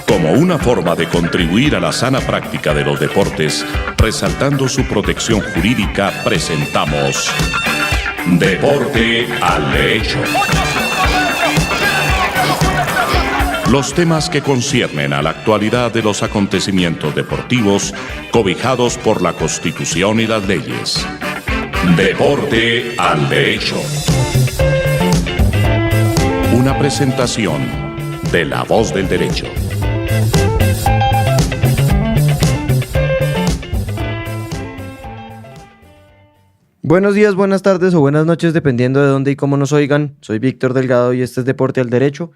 Como una forma de contribuir a la sana práctica de los deportes, resaltando su protección jurídica, presentamos Deporte al Derecho. Los temas que conciernen a la actualidad de los acontecimientos deportivos cobijados por la Constitución y las leyes. Deporte al Derecho. Una presentación de La Voz del Derecho. Buenos días, buenas tardes o buenas noches, dependiendo de dónde y cómo nos oigan. Soy Víctor Delgado y este es Deporte al Derecho,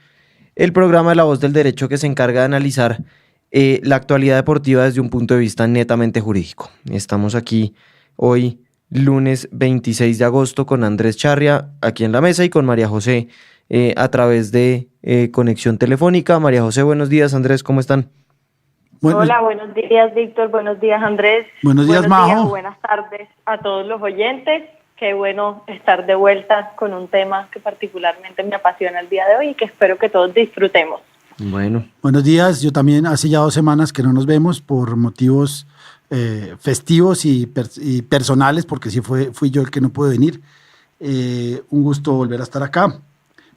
el programa de La Voz del Derecho que se encarga de analizar la actualidad deportiva desde un punto de vista netamente jurídico. Estamos aquí hoy, lunes 26 de agosto, con Andrés Charria aquí en la mesa y con María José a través de conexión telefónica. María José, buenos días. Andrés, ¿cómo están? Hola, buenos días, Víctor. Buenos días, Andrés. Buenos días, Majo. Buenas tardes a todos los oyentes. Qué bueno estar de vuelta con un tema que particularmente me apasiona el día de hoy y que espero que todos disfrutemos. Bueno. Buenos días. Yo también hace ya 2 semanas que no nos vemos por motivos festivos y personales, porque sí fui yo el que no pude venir. Un gusto volver a estar acá.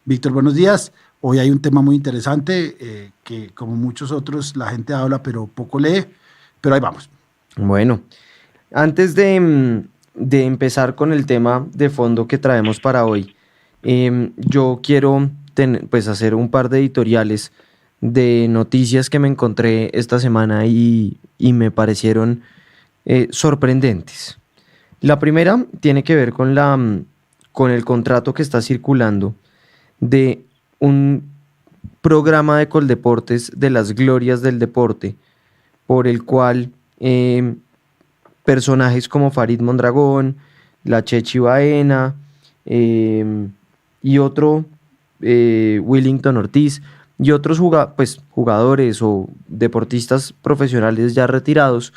Víctor, buenos días. Hoy hay un tema muy interesante que, como muchos otros, la gente habla pero poco lee, pero ahí vamos. Bueno, antes de empezar con el tema de fondo que traemos para hoy, yo quiero hacer un par de editoriales de noticias que me encontré esta semana y me parecieron sorprendentes. La primera tiene que ver con el contrato que está circulando de un programa de Coldeportes de las glorias del deporte, por el cual personajes como Farid Mondragón, la Chechi Baena y otro Willington Ortiz y otros jugadores o deportistas profesionales ya retirados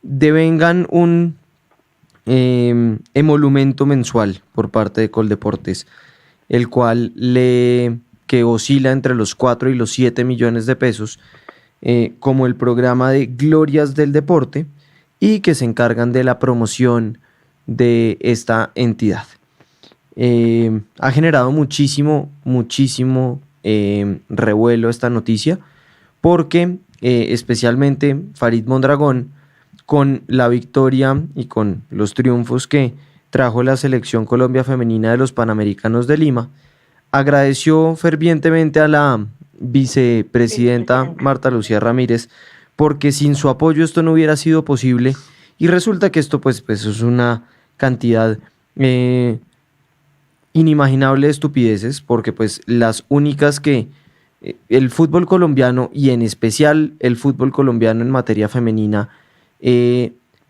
devengan un emolumento mensual por parte de Coldeportes, el cual que oscila entre los 4 y los 7 millones de pesos, como el programa de Glorias del Deporte, y que se encargan de la promoción de esta entidad. Ha generado muchísimo revuelo esta noticia, porque especialmente Farid Mondragón, con la victoria y con los triunfos que trajo la Selección Colombia Femenina de los Panamericanos de Lima, agradeció fervientemente a la vicepresidenta Marta Lucía Ramírez, porque sin su apoyo esto no hubiera sido posible, y resulta que esto pues es una cantidad inimaginable de estupideces, porque pues las únicas que el fútbol colombiano, y en especial el fútbol colombiano en materia femenina,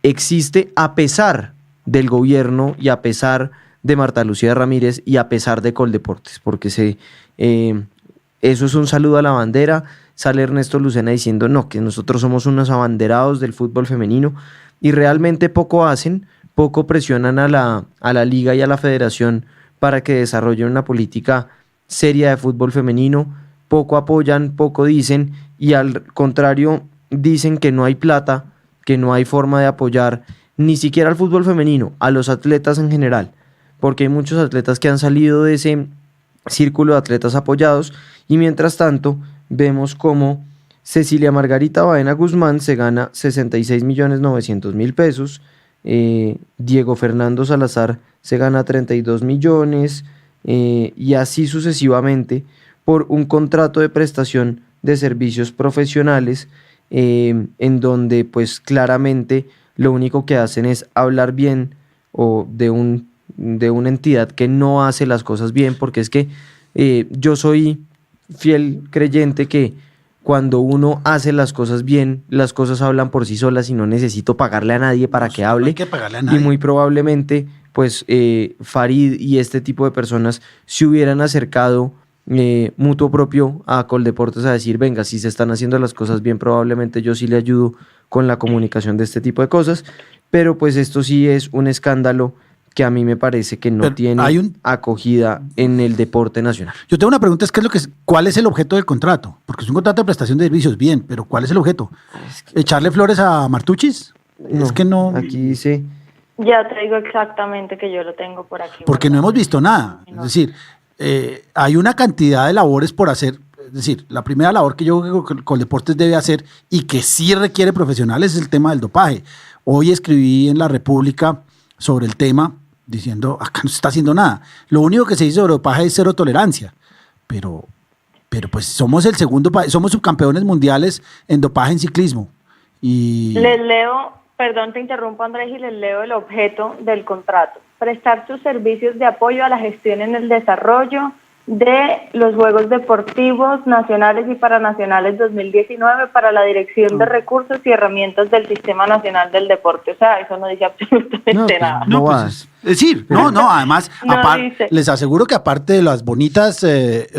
existe a pesar del gobierno y a pesar de Marta Lucía Ramírez y a pesar de Coldeportes, porque eso es un saludo a la bandera. Sale Ernesto Lucena diciendo no, que nosotros somos unos abanderados del fútbol femenino, y realmente poco hacen, poco presionan a la liga y a la federación para que desarrollen una política seria de fútbol femenino, poco apoyan, poco dicen, y al contrario dicen que no hay plata, que no hay forma de apoyar ni siquiera al fútbol femenino, a los atletas en general, porque hay muchos atletas que han salido de ese círculo de atletas apoyados, y mientras tanto vemos como Cecilia Margarita Baena Guzmán se gana 66.900.000 pesos, Diego Fernando Salazar se gana 32 millones, y así sucesivamente, por un contrato de prestación de servicios profesionales, en donde pues claramente lo único que hacen es hablar bien o de una entidad que no hace las cosas bien, porque es que yo soy fiel creyente que cuando uno hace las cosas bien, las cosas hablan por sí solas y no necesito pagarle a nadie para que hable. No hay que pagarle a nadie. Y muy probablemente pues Farid y este tipo de personas se hubieran acercado mutuo propio a Coldeportes a decir, venga, si se están haciendo las cosas bien, probablemente yo sí le ayudo con la comunicación de este tipo de cosas, pero pues esto sí es un escándalo que a mí me parece que no Pero tiene acogida en el deporte nacional. Yo tengo una pregunta, ¿cuál es el objeto del contrato? Porque es un contrato de prestación de servicios, bien, pero ¿cuál es el objeto? ¿Echarle flores a Martuchis? No, es que no... Aquí dice... Ya te digo exactamente que yo lo tengo por aquí. Porque no hemos visto nada. Es decir, hay una cantidad de labores por hacer. Es decir, la primera labor que yo creo que Coldeportes debe hacer y que sí requiere profesionales es el tema del dopaje. Hoy escribí en La República sobre el tema diciendo, acá no se está haciendo nada. Lo único que se dice sobre dopaje es cero tolerancia. Pero pues somos el segundo país, somos subcampeones mundiales en dopaje en ciclismo. Y... Les leo, perdón te interrumpo Andrés, y les leo el objeto del contrato. Prestar sus servicios de apoyo a la gestión en el desarrollo de los Juegos Deportivos Nacionales y Paranacionales 2019 para la Dirección de Recursos y Herramientas del Sistema Nacional del Deporte. O sea, eso no dice absolutamente nada. Es decir, además, les aseguro que aparte de las bonitas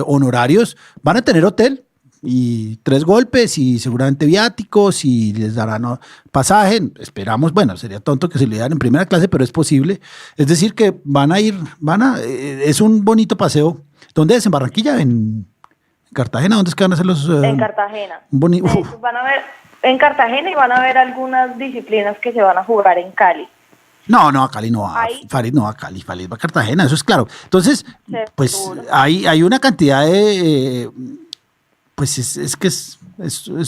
honorarios, van a tener hotel y 3 golpes y seguramente viáticos y les darán pasaje. Esperamos, bueno, sería tonto que se le dieran en primera clase, pero es posible. Es decir, que es un bonito paseo. ¿Dónde es? ¿En Barranquilla? ¿En Cartagena? ¿Dónde es que van a hacer los...? En Cartagena. Van a ver en Cartagena y van a ver algunas disciplinas que se van a jugar en Cali. No, a Cali no va. Farid no va a Cali, Farid va a Cartagena, eso es claro. Entonces, pues hay una cantidad de... pues es que es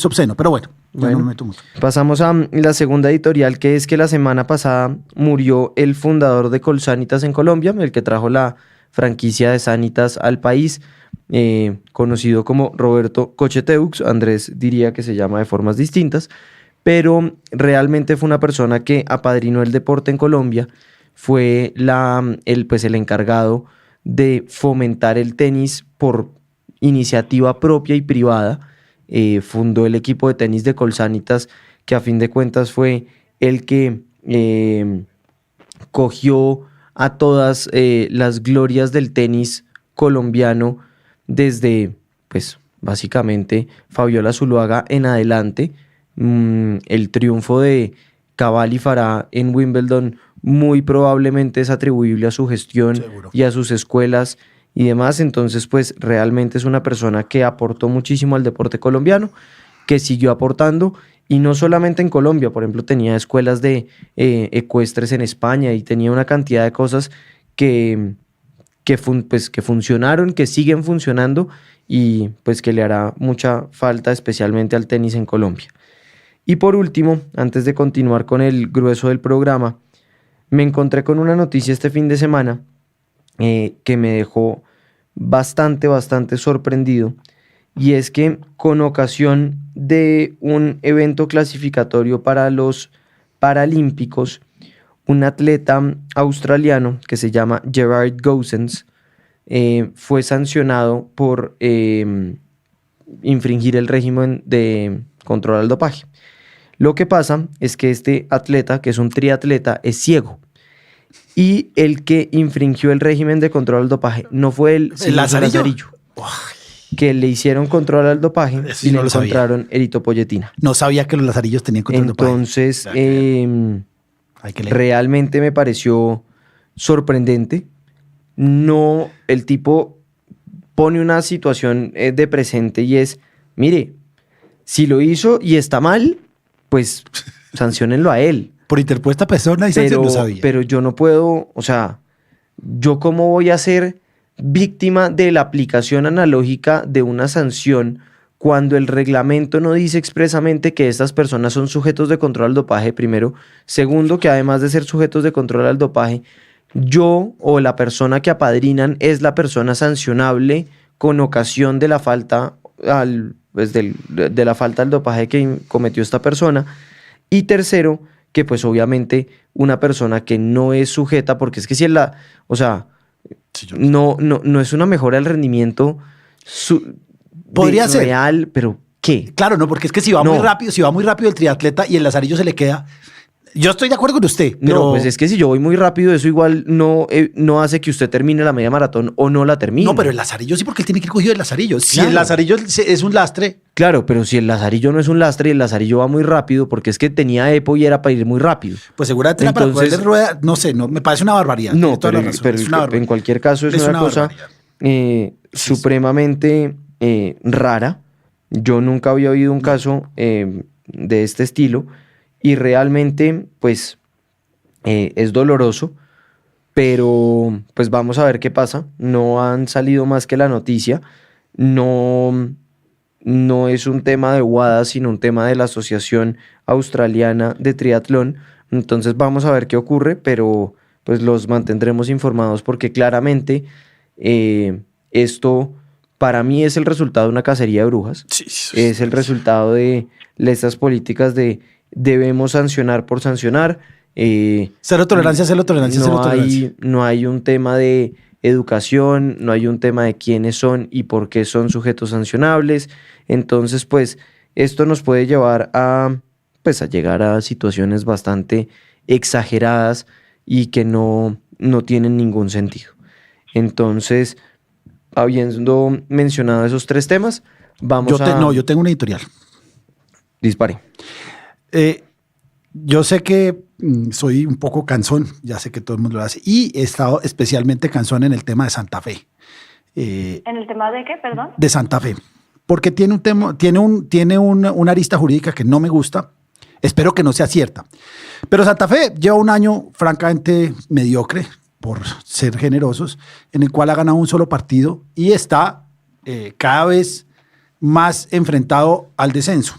obsceno, pero bueno, no me meto mucho. Pasamos a la segunda editorial, que es que la semana pasada murió el fundador de Colsanitas en Colombia, el que trajo la franquicia de Sanitas al país, conocido como Roberto Cocheteux. Andrés diría que se llama de formas distintas, pero realmente fue una persona que apadrinó el deporte en Colombia, fue el encargado de fomentar el tenis por iniciativa propia y privada. Fundó el equipo de tenis de Colsanitas, que a fin de cuentas fue el que cogió a todas las glorias del tenis colombiano desde, pues, básicamente Fabiola Zuluaga en adelante. El triunfo de Cabal y Farah en Wimbledon muy probablemente es atribuible a su gestión. Seguro. Y a sus escuelas y demás. Entonces, pues, realmente es una persona que aportó muchísimo al deporte colombiano, que siguió aportando. Y no solamente en Colombia, por ejemplo, tenía escuelas de ecuestres en España y tenía una cantidad de cosas que funcionaron, que siguen funcionando y pues que le hará mucha falta especialmente al tenis en Colombia. Y por último, antes de continuar con el grueso del programa, me encontré con una noticia este fin de semana que me dejó bastante sorprendido. Y es que con ocasión de un evento clasificatorio para los Paralímpicos, un atleta australiano que se llama Gerard Gosens fue sancionado por infringir el régimen de control al dopaje. Lo que pasa es que este atleta, que es un triatleta, es ciego. Y el que infringió el régimen de control al dopaje no fue él, sino Lazarillo. Que le hicieron control al dopaje y le encontraron eritropoyetina. No sabía que los lazarillos tenían control al dopaje. Entonces, realmente me pareció sorprendente. No, el tipo pone una situación de presente y es, mire, si lo hizo y está mal, pues sanciónenlo a él. Por interpuesta persona y sanción no sabía. Pero yo no puedo, o sea, ¿yo cómo voy a ser víctima de la aplicación analógica de una sanción cuando el reglamento no dice expresamente que estas personas son sujetos de control al dopaje, primero? Segundo, que además de ser sujetos de control al dopaje, yo o la persona que apadrinan es la persona sancionable con ocasión de la falta de la falta al dopaje que cometió esta persona. Y tercero, que pues obviamente una persona que no es sujeta, porque es que si es no es una mejora del rendimiento podría ser real, pero ¿qué? Claro, no, porque es que si va muy rápido el triatleta y el lazarillo se le queda. Yo estoy de acuerdo con usted, pero... No, pues es que si yo voy muy rápido, eso igual no hace que usted termine la media maratón o no la termine. No, pero el lazarillo sí, porque él tiene que ir cogido el lazarillo. Si claro. el lazarillo es un lastre, Claro, pero si el Lazarillo no es un lastre y el Lazarillo va muy rápido, porque es que tenía EPO y era para ir muy rápido. Pues seguramente era para Entonces, cogerle rueda, no sé, no, me parece una barbaridad. No, Tienes toda pero, la razón, pero es una en barbaridad. cualquier caso es Es una una cosa barbaridad. supremamente rara. Yo nunca había oído un caso de este estilo y realmente pues es doloroso, pero pues vamos a ver qué pasa. No han salido más que la noticia. No, no es un tema de WADA, sino un tema de la Asociación Australiana de Triatlón. Entonces vamos a ver qué ocurre, pero pues los mantendremos informados porque claramente esto para mí es el resultado de una cacería de brujas. Sí, Es el resultado de estas políticas de debemos sancionar por sancionar. Cero tolerancia, cero tolerancia, cero tolerancia. No hay un tema de educación, no hay un tema de quiénes son y por qué son sujetos sancionables. Entonces, pues, esto nos puede llevar pues, a llegar a situaciones bastante exageradas y que no tienen ningún sentido. Entonces, habiendo mencionado esos tres temas, vamos a... Yo tengo una editorial. Dispare. Yo sé que soy un poco cansón, ya sé que todo el mundo lo hace, y he estado especialmente cansón en el tema de Santa Fe. ¿En el tema de qué, perdón? De Santa Fe, porque tiene un tema, tiene una arista jurídica que no me gusta. Espero que no sea cierta. Pero Santa Fe lleva un año francamente mediocre, por ser generosos, en el cual ha ganado un solo partido y está cada vez más enfrentado al descenso.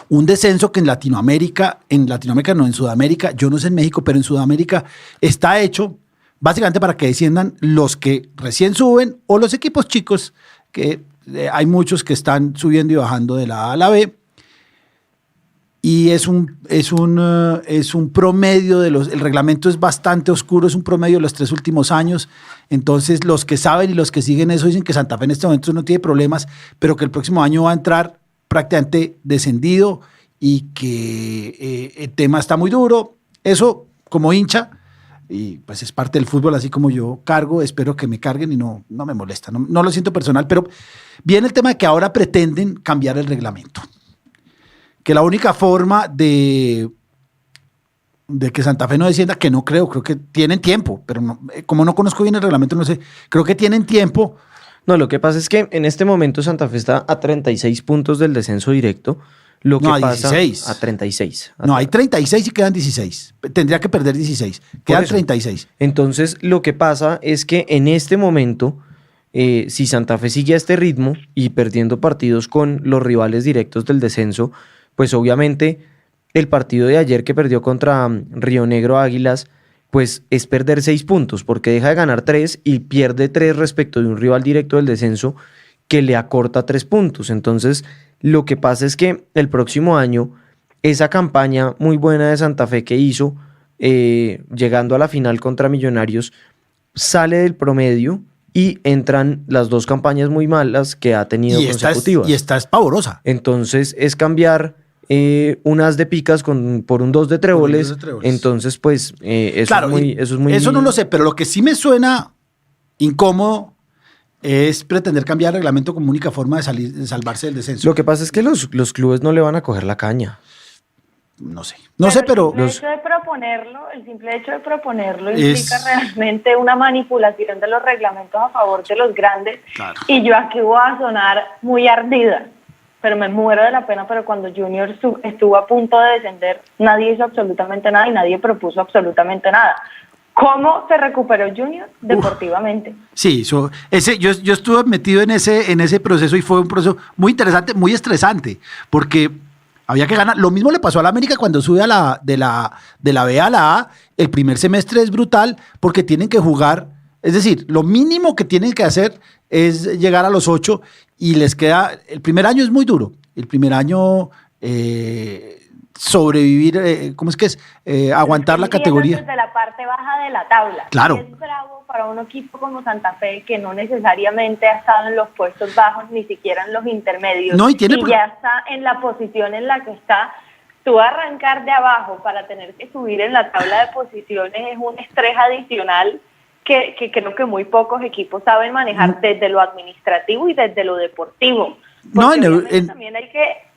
Un descenso que en Latinoamérica no, en Sudamérica, yo no sé en México, pero en Sudamérica está hecho básicamente para que desciendan los que recién suben o los equipos chicos, que hay muchos que están subiendo y bajando de la A a la B. Y es un promedio el reglamento es bastante oscuro, es un promedio de los 3 últimos años. Entonces, los que saben y los que siguen eso dicen que Santa Fe en este momento no tiene problemas, pero que el próximo año va a entrar prácticamente descendido y que el tema está muy duro. Eso, como hincha, y pues es parte del fútbol, así como yo cargo, espero que me carguen y no me molesta, no lo siento personal, pero viene el tema de que ahora pretenden cambiar el reglamento. Que la única forma de que Santa Fe no descienda, que no creo que tienen tiempo, pero como no conozco bien el reglamento, no sé, creo que tienen tiempo. No, lo que pasa es que en este momento Santa Fe está a 36 puntos del descenso directo. Lo que No, a pasa 16. a 36. No, hay 36 y quedan 16. Tendría que perder 16. Quedan eso. 36. Entonces, lo que pasa es que en este momento, si Santa Fe sigue a este ritmo y perdiendo partidos con los rivales directos del descenso, pues obviamente el partido de ayer que perdió contra Río Negro Águilas, pues es perder 6 puntos, porque deja de ganar 3 y pierde 3 respecto de un rival directo del descenso que le acorta 3 puntos. Entonces, lo que pasa es que el próximo año, esa campaña muy buena de Santa Fe que hizo, llegando a la final contra Millonarios, sale del promedio y entran las 2 campañas muy malas que ha tenido consecutivas. Y esta es pavorosa. Entonces, es cambiar un as de picas por un 2 de tréboles. Entonces, pues, eso, claro, es muy... Eso no lo sé, pero lo que sí me suena incómodo es pretender cambiar el reglamento como única forma de salvarse del descenso. Lo que pasa es que los clubes no le van a coger la caña. No sé, pero... El simple hecho de proponerlo implica realmente una manipulación de los reglamentos a favor de los grandes. Claro. Y yo aquí voy a sonar muy ardida, pero me muero de la pena, pero cuando Junior estuvo a punto de descender, nadie hizo absolutamente nada y nadie propuso absolutamente nada. ¿Cómo se recuperó Junior deportivamente? Sí, yo estuve metido en ese proceso y fue un proceso muy interesante, muy estresante, porque había que ganar. Lo mismo le pasó a la América cuando sube de la B a la A. El primer semestre es brutal porque tienen que jugar. Es decir, lo mínimo que tienen que hacer es llegar a los 8 y les queda. El primer año es muy duro. El primer año sobrevivir, ¿cómo es que es? Aguantar la categoría. Desde la parte baja de la tabla. Claro. Y es bravo para un equipo como Santa Fe que no necesariamente ha estado en los puestos bajos, ni siquiera en los intermedios. No, y ya está en la posición en la que está. Tú arrancar de abajo para tener que subir en la tabla de posiciones es un estrés adicional que creo que muy pocos equipos saben manejar desde lo administrativo y desde lo deportivo. No, Porque obviamente también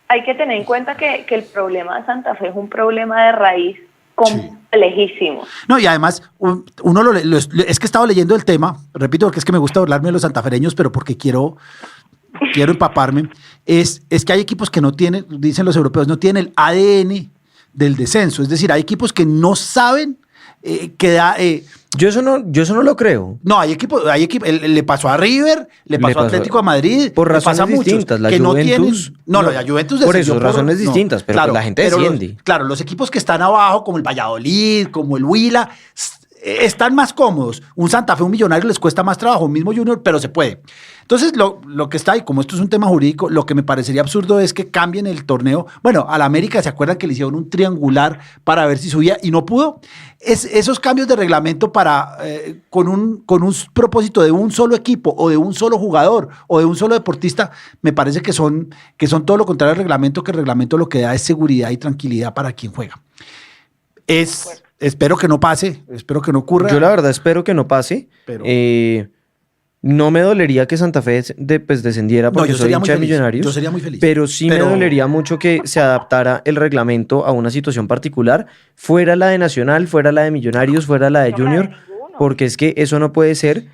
hay que tener en cuenta que el problema de Santa Fe es un problema de raíz complejísimo. No, y además, uno es que he estado leyendo el tema, repito, porque es que me gusta hablarme de los santafereños, pero porque quiero empaparme, es que hay equipos que no tienen, dicen los europeos, no tienen el ADN del descenso, es decir, hay equipos que no saben yo eso no lo creo. no, hay equipos, le pasó a River, le pasó a Atlético de Madrid, por le pasa razones a muchos distintas. La que Juventus, la Juventus por descendió eso, razones distintas, pero claro, pues la gente pero desciende. claro, los equipos que están abajo, como el Valladolid, como el Huila, están más cómodos. Un Santa Fe, un Millonario les cuesta más trabajo, un mismo Junior, pero se puede. Entonces, lo que está ahí, como esto es un tema jurídico, lo que me parecería absurdo es que cambien el torneo. Bueno, a la América, ¿se acuerdan que le hicieron un triangular para ver si subía y no pudo? Esos cambios de reglamento con un propósito de un solo equipo o de un solo jugador o de un solo deportista, me parece que son todo lo contrario al reglamento, que el reglamento lo que da es seguridad y tranquilidad para quien juega. Espero que no pase, espero que no ocurra. Yo la verdad espero que no pase. Pero... no me dolería que Santa Fe descendiera porque soy hincha de Millonarios. Yo sería muy feliz. Pero sí me dolería mucho que se adaptara el reglamento a una situación particular, fuera la de Nacional, fuera la de Millonarios, fuera la de Junior, porque es que eso no puede ser.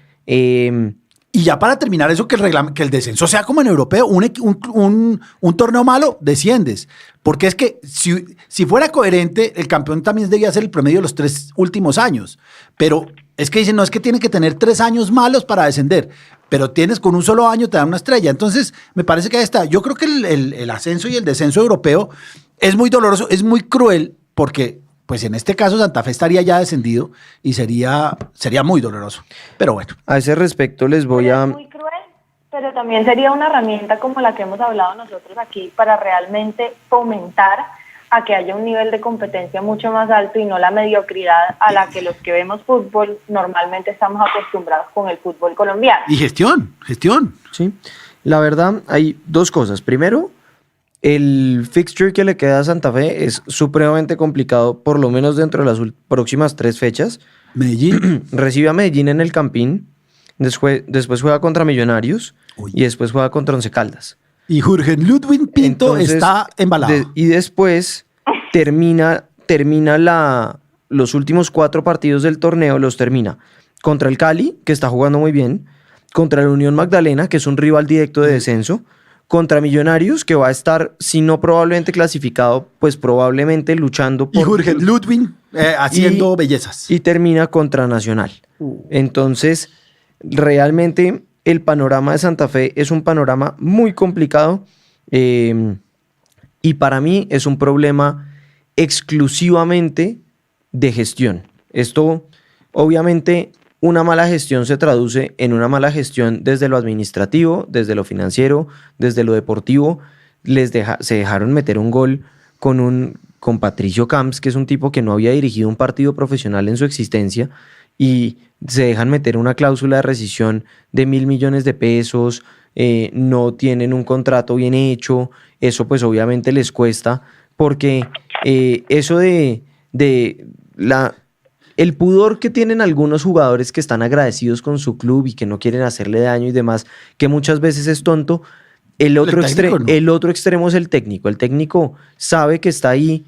Y ya para terminar eso, que el descenso sea como en europeo, un torneo malo, desciendes. Porque es que si fuera coherente, el campeón también debía ser el promedio de los 3 últimos años. Pero es que dicen, no es que tiene que tener 3 años malos para descender, pero tienes con un solo año, te dan una estrella. Entonces, me parece que ahí está. Yo creo que el ascenso y el descenso europeo es muy doloroso, es muy cruel, porque pues en este caso Santa Fe estaría ya descendido y sería muy doloroso. Pero bueno. A ese respecto les voy a... Es muy cruel, pero también sería una herramienta como la que hemos hablado nosotros aquí para realmente fomentar a que haya un nivel de competencia mucho más alto y no la mediocridad a la que los que vemos fútbol normalmente estamos acostumbrados con el fútbol colombiano. Y gestión. Sí, la verdad hay 2 cosas. Primero, el fixture que le queda a Santa Fe es supremamente complicado, por lo menos dentro de las próximas 3 fechas. Medellín. Recibe a Medellín en el Campín, después juega contra Millonarios y después juega contra Once Caldas. Y Jürgen Ludwig Pinto entonces, está embalado. Y después termina los últimos 4 partidos del torneo, los termina contra el Cali, que está jugando muy bien, contra el Unión Magdalena, que es un rival directo de descenso, contra Millonarios, que va a estar, si no probablemente clasificado, pues probablemente luchando por... Y Jürgen Ludwig haciendo bellezas. Y termina contra Nacional. Entonces, realmente el panorama de Santa Fe es un panorama muy complicado y para mí es un problema exclusivamente de gestión. Esto, obviamente, una mala gestión se traduce en una mala gestión desde lo administrativo, desde lo financiero, desde lo deportivo. Se dejaron meter un gol con Patricio Camps, que es un tipo que no había dirigido un partido profesional en su existencia, y se dejan meter una cláusula de rescisión de 1.000 millones de pesos, no tienen un contrato bien hecho, eso pues obviamente les cuesta, porque eso el pudor que tienen algunos jugadores que están agradecidos con su club y que no quieren hacerle daño y demás, que muchas veces es tonto. El otro extremo es el técnico. El técnico sabe que está ahí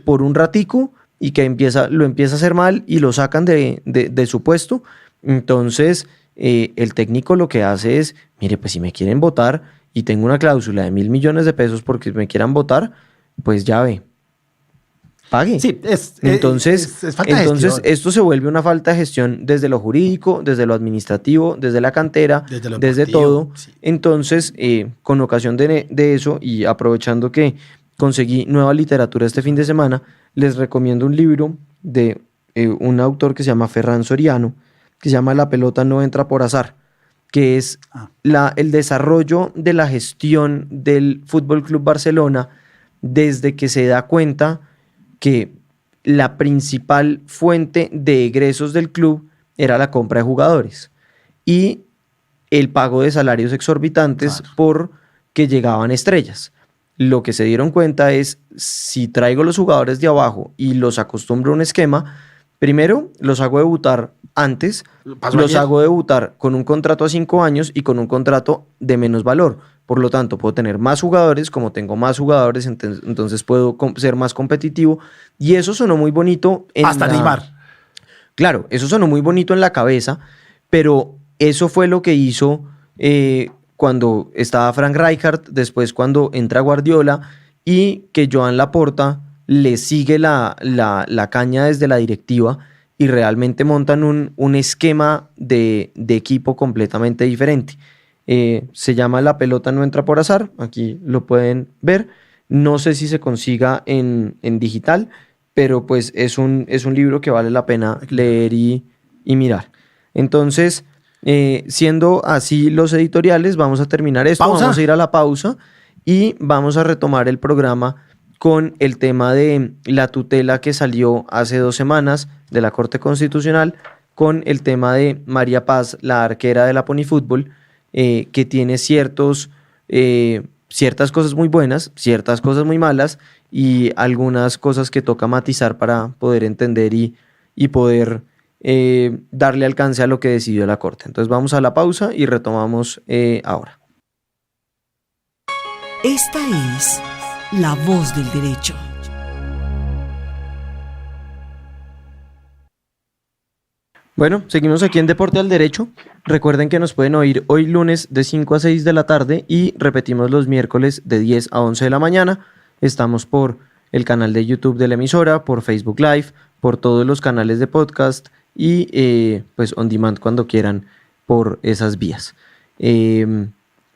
por un ratico y que lo empieza a hacer mal y lo sacan de su puesto. Entonces, el técnico lo que hace es, mire, pues si me quieren votar y tengo una cláusula de 1.000 millones de pesos porque me quieran votar, pues ya ve. Pague. Sí, entonces falta de gestión. Esto se vuelve una falta de gestión desde lo jurídico, desde lo administrativo, desde la cantera, desde todo. Sí. Entonces, con ocasión de eso y aprovechando que conseguí nueva literatura este fin de semana, les recomiendo un libro de un autor que se llama Ferran Soriano, que se llama La pelota no entra por azar, que es el desarrollo de la gestión del Fútbol Club Barcelona desde que se da cuenta que la principal fuente de egresos del club era la compra de jugadores y el pago de salarios exorbitantes porque llegaban estrellas. Lo que se dieron cuenta es, si traigo los jugadores de abajo y los acostumbro a un esquema, Primero, los hago debutar antes, Pasó los ayer. hago debutar con un contrato a 5 años y con un contrato de menos valor. Por lo tanto, puedo tener más jugadores, como tengo más jugadores, entonces puedo ser más competitivo. Y eso sonó muy bonito Hasta Neymar. Claro, eso sonó muy bonito en la cabeza, pero eso fue lo que hizo cuando estaba Frank Rijkaard, después cuando entra Guardiola y que Joan Laporta le sigue la caña desde la directiva y realmente montan un esquema de equipo completamente diferente. Se llama La pelota no entra por azar, aquí lo pueden ver. No sé si se consiga en digital, pero pues es un libro que vale la pena leer y mirar. Entonces, siendo así los editoriales, vamos a terminar esto, ¿Pausa? vamos a ir a la pausa y vamos a retomar el programa con el tema de la tutela que salió hace 2 semanas de la Corte Constitucional, con el tema de María Paz, la arquera de la Pony Fútbol, que tiene ciertas cosas muy buenas, ciertas cosas muy malas y algunas cosas que toca matizar para poder entender y poder darle alcance a lo que decidió la Corte. Entonces vamos a la pausa y retomamos ahora. Esta es La Voz del Derecho. Bueno, seguimos aquí en Deporte al Derecho. Recuerden que nos pueden oír hoy lunes de 5 a 6 de la tarde y repetimos los miércoles de 10 a 11 de la mañana. Estamos por el canal de YouTube de la emisora, por Facebook Live, por todos los canales de podcast y pues on demand cuando quieran por esas vías.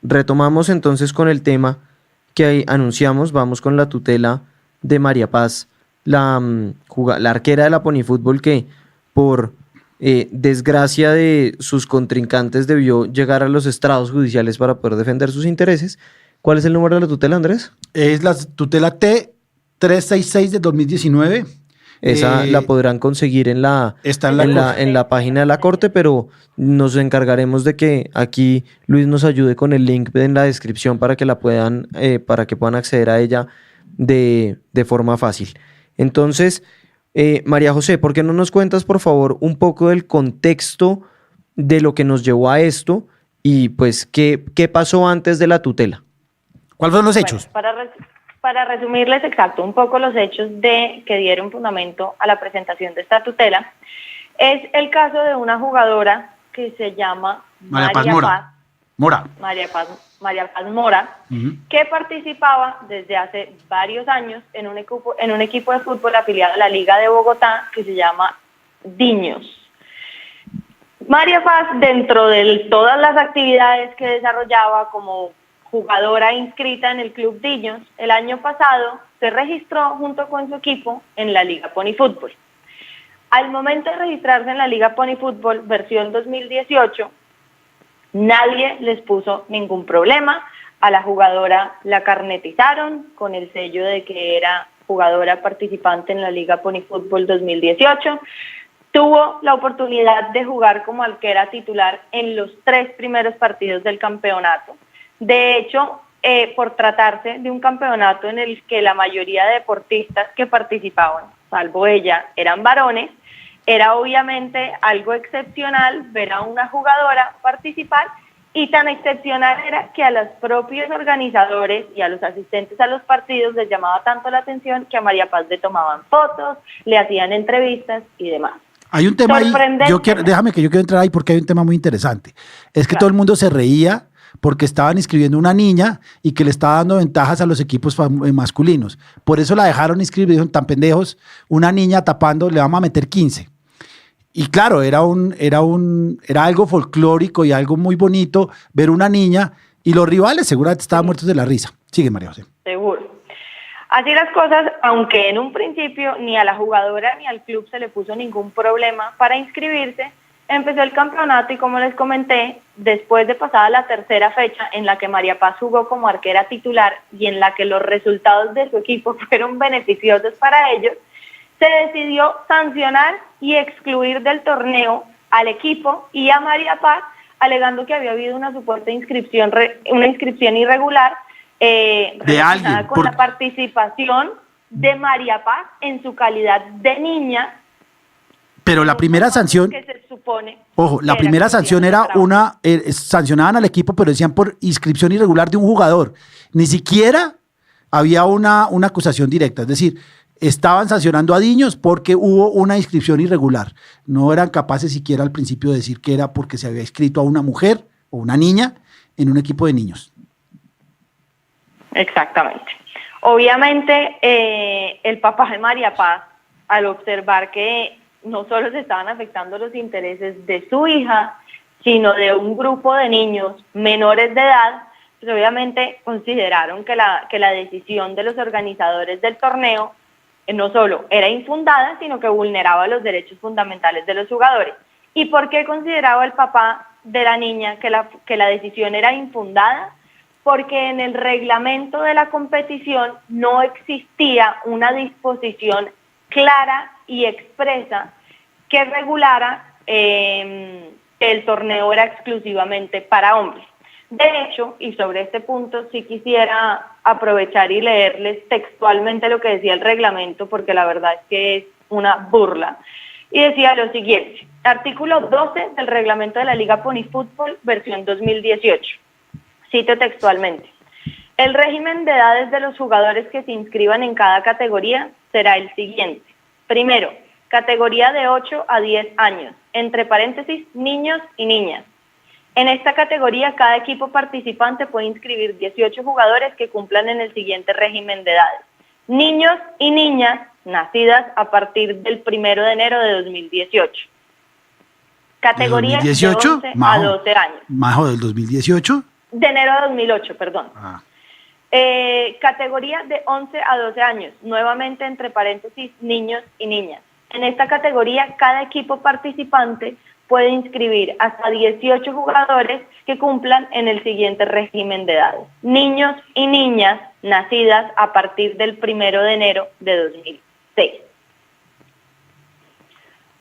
Retomamos entonces con el tema que anunciamos. Vamos con la tutela de María Paz, la arquera de la Pony Fútbol, que por desgracia de sus contrincantes debió llegar a los estrados judiciales para poder defender sus intereses. ¿Cuál es el número de la tutela, Andrés? Es la tutela T366 de 2019. Esa la podrán conseguir está en la en la página de la Corte, pero nos encargaremos de que aquí Luis nos ayude con el link en la descripción para que la puedan, para que puedan acceder a ella de forma fácil. Entonces, María José, ¿por qué no nos cuentas, por favor, un poco del contexto de lo que nos llevó a esto y pues qué pasó antes de la tutela? ¿Cuáles fueron los hechos? Bueno, para resumirles exacto un poco los hechos que dieron fundamento a la presentación de esta tutela, es el caso de una jugadora que se llama María Paz Mora, que participaba desde hace varios años en un equipo de fútbol afiliado a la Liga de Bogotá que se llama Diños. María Paz, dentro de todas las actividades que desarrollaba como jugadora inscrita en el Club Diños, el año pasado se registró junto con su equipo en la Liga Pony Fútbol. Al momento de registrarse en la Liga Pony Fútbol versión 2018, nadie les puso ningún problema. A la jugadora la carnetizaron con el sello de que era jugadora participante en la Liga Pony Fútbol 2018. Tuvo la oportunidad de jugar como arquera titular en los 3 primeros partidos del campeonato. De hecho, por tratarse de un campeonato en el que la mayoría de deportistas que participaban, salvo ella, eran varones, era obviamente algo excepcional ver a una jugadora participar, y tan excepcional era que a los propios organizadores y a los asistentes a los partidos les llamaba tanto la atención que a María Paz le tomaban fotos, le hacían entrevistas y demás. Hay un tema ahí, déjame que yo quiero entrar ahí porque hay un tema muy interesante. Es que todo el mundo se reía porque estaban inscribiendo una niña y que le estaba dando ventajas a los equipos masculinos. Por eso la dejaron inscribir, dijeron, tan pendejos, una niña tapando, le vamos a meter 15. Y claro, era algo folclórico y algo muy bonito ver una niña, y los rivales seguramente estaban muertos de la risa. Sigue, María José. Seguro. Así las cosas, aunque en un principio ni a la jugadora ni al club se le puso ningún problema para inscribirse, empezó el campeonato y, como les comenté, después de pasada la tercera fecha en la que María Paz jugó como arquera titular y en la que los resultados de su equipo fueron beneficiosos para ellos, se decidió sancionar y excluir del torneo al equipo y a María Paz, alegando que había habido una supuesta inscripción irregular de alguien con la participación de María Paz en su calidad de niña Pero la primera sanción, que se supone ojo, la que primera sanción era exclusivamente para sancionaban al equipo, pero decían por inscripción irregular de un jugador. Ni siquiera había una acusación directa, es decir, estaban sancionando a Diños porque hubo una inscripción irregular. No eran capaces siquiera al principio de decir que era porque se había inscrito a una mujer o una niña en un equipo de niños. Exactamente. Obviamente, el papá de María Paz, al observar que no solo se estaban afectando los intereses de su hija, sino de un grupo de niños menores de edad, pues obviamente consideraron que la decisión de los organizadores del torneo no solo era infundada, sino que vulneraba los derechos fundamentales de los jugadores. ¿Y por qué consideraba el papá de la niña que la decisión era infundada? Porque en el reglamento de la competición no existía una disposición clara y expresa que regulara que el torneo era exclusivamente para hombres. De hecho, y sobre este punto sí quisiera aprovechar y leerles textualmente lo que decía el reglamento, porque la verdad es que es una burla. Y decía lo siguiente: artículo 12 del reglamento de la Liga Pony Fútbol, versión 2018. Cito textualmente: el régimen de edades de los jugadores que se inscriban en cada categoría será el siguiente. Primero, categoría de 8 a 10 años, entre paréntesis, niños y niñas. En esta categoría, cada equipo participante puede inscribir 18 jugadores que cumplan en el siguiente régimen de edades: niños y niñas nacidas a partir del 1 de enero de 2018. Categoría de 11 a 12 años. ¿Majo del 2018? De enero de 2008, perdón. Ah. Categoría de 11 a 12 años, nuevamente entre paréntesis, niños y niñas. En esta categoría, cada equipo participante puede inscribir hasta 18 jugadores que cumplan en el siguiente régimen de edades: niños y niñas nacidas a partir del 1 de enero de 2006.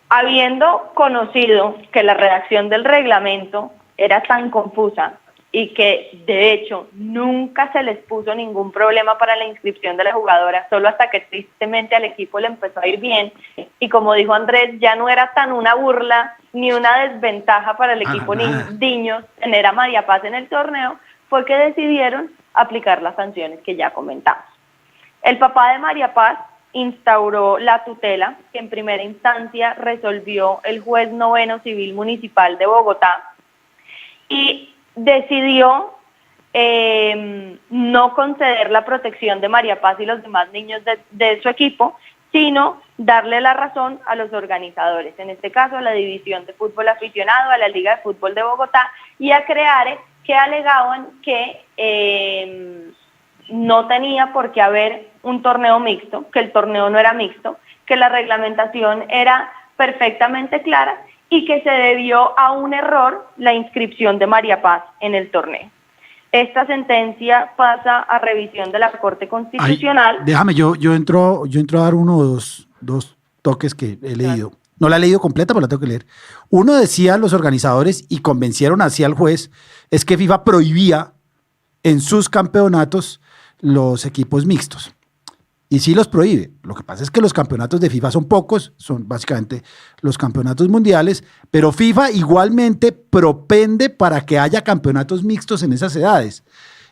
Habiendo conocido que la redacción del reglamento era tan confusa y que de hecho nunca se les puso ningún problema para la inscripción de la jugadora, solo hasta que tristemente al equipo le empezó a ir bien, y como dijo Andrés, ya no era tan una burla ni una desventaja para el equipo Diños tener a María Paz en el torneo, fue que decidieron aplicar las sanciones que ya comentamos. El papá de María Paz instauró la tutela, que en primera instancia resolvió el juez noveno civil municipal de Bogotá, y decidió no conceder la protección de María Paz y los demás niños de su equipo, sino darle la razón a los organizadores, en este caso a la División de Fútbol Aficionado, a la Liga de Fútbol de Bogotá, y a CREARE, que alegaban que no tenía por qué haber un torneo mixto, que el torneo no era mixto, que la reglamentación era perfectamente clara y que se debió a un error la inscripción de María Paz en el torneo. Esta sentencia pasa a revisión de la Corte Constitucional. Ay, déjame, yo entro a dar uno o dos toques que he leído. No la he leído completa, pero la tengo que leer. Uno decía los organizadores, y convencieron así al juez, es que FIFA prohibía en sus campeonatos los equipos mixtos. Y sí los prohíbe. Lo que pasa es que los campeonatos de FIFA son pocos, son básicamente los campeonatos mundiales, pero FIFA igualmente propende para que haya campeonatos mixtos en esas edades.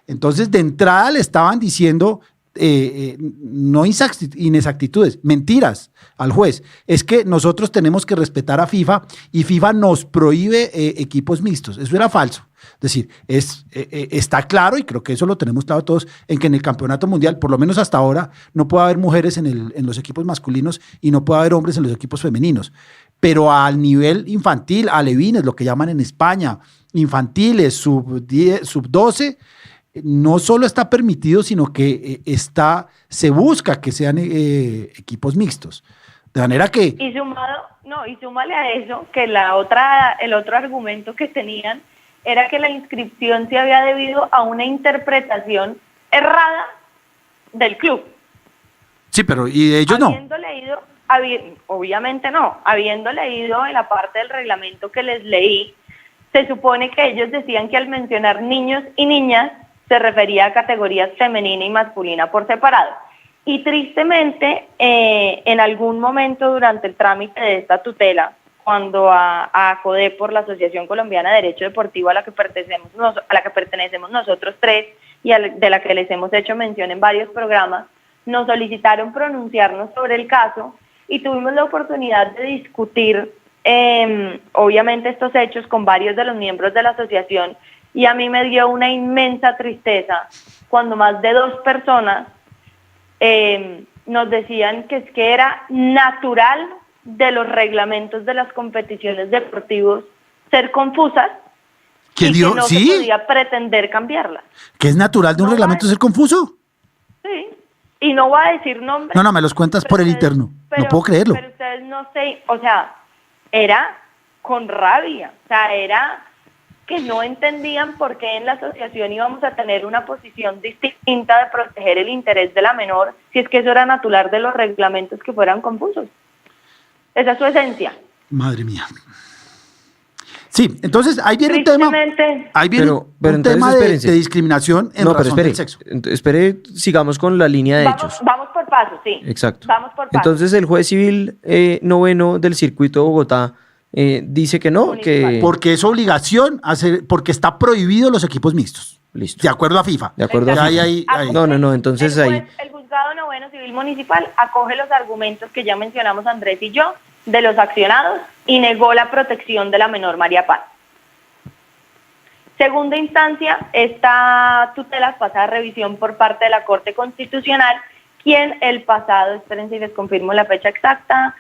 Entonces, de entrada le estaban diciendo no inexactitudes, mentiras al juez. Es que nosotros tenemos que respetar a FIFA y FIFA nos prohíbe equipos mixtos. Eso era falso. Es decir, está claro, y creo que eso lo tenemos claro todos, en que en el campeonato mundial, por lo menos hasta ahora, no puede haber mujeres en los equipos masculinos y no puede haber hombres en los equipos femeninos. Pero al nivel infantil, alevines, lo que llaman en España, infantiles, sub-12, no solo está permitido, sino que se busca que sean equipos mixtos. De manera que... Y súmale a eso, que el otro argumento que tenían era que la inscripción se había debido a una interpretación errada del club. Sí, pero ¿y ellos no? Obviamente no. Habiendo leído en la parte del reglamento que les leí, se supone que ellos decían que al mencionar niños y niñas se refería a categorías femenina y masculina por separado. Y tristemente, en algún momento durante el trámite de esta tutela, cuando a ACODEPOR, la Asociación Colombiana de Derecho Deportivo a la que pertenecemos nosotros tres y de la que les hemos hecho mención en varios programas, nos solicitaron pronunciarnos sobre el caso y tuvimos la oportunidad de discutir obviamente estos hechos con varios de los miembros de la asociación, y a mí me dio una inmensa tristeza cuando más de 2 personas nos decían que es que era natural de los reglamentos de las competiciones deportivas ser confusas ¿Quién y dijo? que no ¿Sí? se podía pretender cambiarlas. ¿Que es natural de un No reglamento hay. ser confuso? Sí, y no voy a decir nombres. No, me los cuentas pero por el ustedes- interno. No pero- puedo creerlo. Pero ustedes no sé, o sea, era con rabia, o sea, era que no entendían por qué en la asociación íbamos a tener una posición distinta de proteger el interés de la menor, si es que eso era natural de los reglamentos que fueran confusos. Esa es su esencia. Madre mía. Sí, entonces ahí viene un tema. Tristemente, Ahí viene Pero un entonces tema espérense. de discriminación en No, pero razón espere, del sexo. espere, sigamos con la línea de hechos. vamos por pasos, sí. Exacto. Vamos por pasos. Entonces el juez civil noveno del circuito de Bogotá dice que no, que... Porque es obligación hacer, porque está prohibido los equipos mixtos. Listo. De acuerdo a FIFA. De acuerdo a Ya FIFA. ahí. No, entonces el ahí... juez- El juzgado noveno civil municipal acoge los argumentos que ya mencionamos Andrés y yo de los accionados y negó la protección de la menor María Paz. Segunda instancia, esta tutela pasa a revisión por parte de la Corte Constitucional, quien el pasado, esperen si les confirmo la fecha exacta,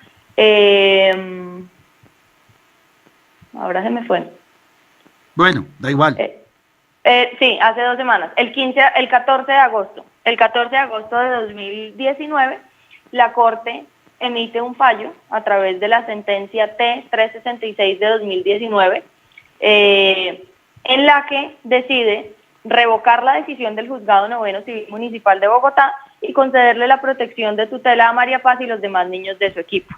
ahora se me fue. Bueno, da igual. Sí, hace 2 semanas, el 14 de agosto. El 14 de agosto de 2019, la Corte emite un fallo a través de la sentencia T-366 de 2019, en la que decide revocar la decisión del Juzgado Noveno Civil Municipal de Bogotá y concederle la protección de tutela a María Paz y los demás niños de su equipo.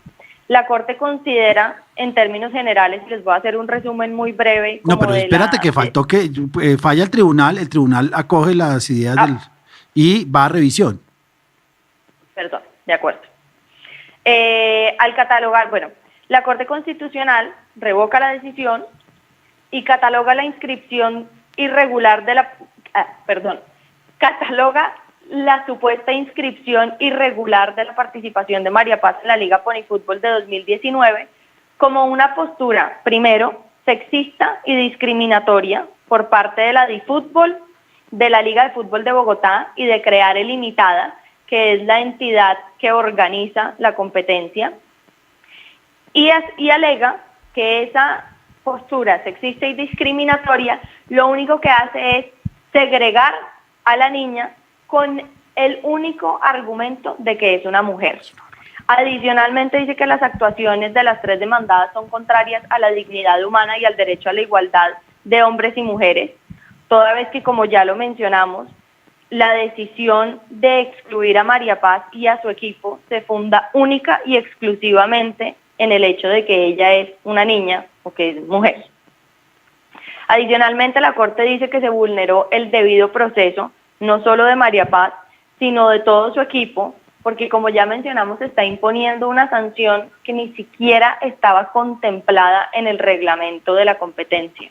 La Corte considera, en términos generales, les voy a hacer un resumen muy breve. No, como pero espérate que faltó que falla el tribunal acoge las ideas del y va a revisión. Perdón, de acuerdo. Al catalogar, bueno, la Corte Constitucional revoca la decisión y cataloga la inscripción irregular de cataloga la supuesta inscripción irregular de la participación de María Paz en la Liga Ponifútbol de 2019 como una postura, primero, sexista y discriminatoria por parte de la DiFútbol, de la Liga de Fútbol de Bogotá y de Creare Limitada, que es la entidad que organiza la competencia, y alega que esa postura sexista y discriminatoria lo único que hace es segregar a la niña con el único argumento de que es una mujer. Adicionalmente dice que las actuaciones de las 3 demandadas son contrarias a la dignidad humana y al derecho a la igualdad de hombres y mujeres, toda vez que, como ya lo mencionamos, la decisión de excluir a María Paz y a su equipo se funda única y exclusivamente en el hecho de que ella es una niña o que es mujer. Adicionalmente, la Corte dice que se vulneró el debido proceso, no solo de María Paz, sino de todo su equipo, porque como ya mencionamos, está imponiendo una sanción que ni siquiera estaba contemplada en el reglamento de la competencia.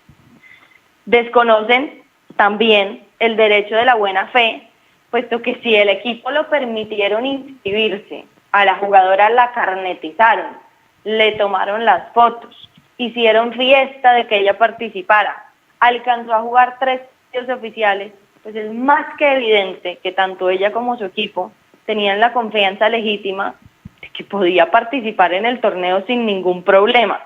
Desconocen también el derecho de la buena fe, puesto que si el equipo lo permitieron inscribirse, a la jugadora la carnetizaron, le tomaron las fotos, hicieron fiesta de que ella participara, alcanzó a jugar 3 partidos oficiales, pues es más que evidente que tanto ella como su equipo tenían la confianza legítima de que podía participar en el torneo sin ningún problema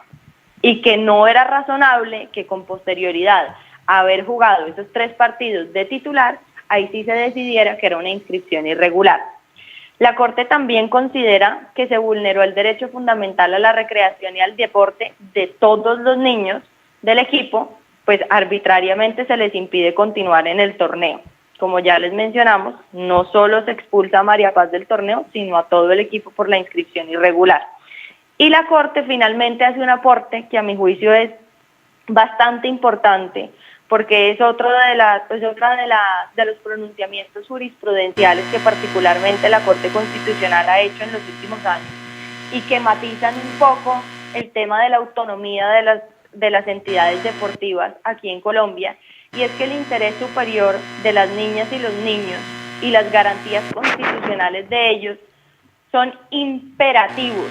y que no era razonable que con posterioridad a haber jugado esos 3 partidos de titular, ahí sí se decidiera que era una inscripción irregular. La Corte también considera que se vulneró el derecho fundamental a la recreación y al deporte de todos los niños del equipo, pues arbitrariamente se les impide continuar en el torneo. Como ya les mencionamos, no solo se expulsa a María Paz del torneo, sino a todo el equipo por la inscripción irregular. Y la Corte finalmente hace un aporte que a mi juicio es bastante importante, porque es otra de los pronunciamientos jurisprudenciales que particularmente la Corte Constitucional ha hecho en los últimos años y que matizan un poco el tema de la autonomía de las entidades deportivas aquí en Colombia, y es que el interés superior de las niñas y los niños y las garantías constitucionales de ellos son imperativos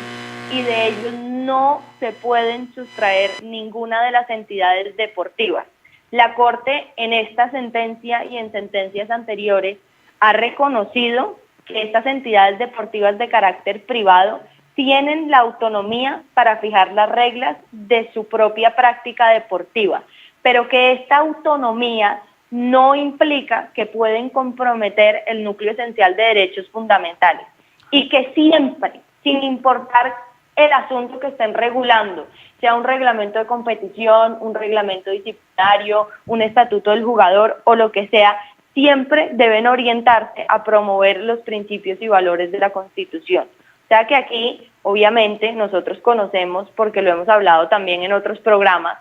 y de ellos no se pueden sustraer ninguna de las entidades deportivas. La Corte en esta sentencia y en sentencias anteriores ha reconocido que estas entidades deportivas de carácter privado tienen la autonomía para fijar las reglas de su propia práctica deportiva, pero que esta autonomía no implica que pueden comprometer el núcleo esencial de derechos fundamentales y que siempre, sin importar el asunto que estén regulando, sea un reglamento de competición, un reglamento disciplinario, un estatuto del jugador o lo que sea, siempre deben orientarse a promover los principios y valores de la Constitución. O sea que aquí, obviamente, nosotros conocemos, porque lo hemos hablado también en otros programas,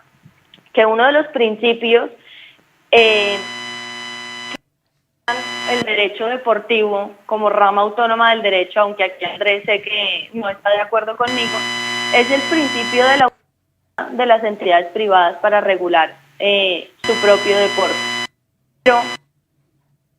que uno de los principios el derecho deportivo como rama autónoma del derecho, aunque aquí Andrés sé que no está de acuerdo conmigo, es el principio de la autonomía de las entidades privadas para regular su propio deporte. Pero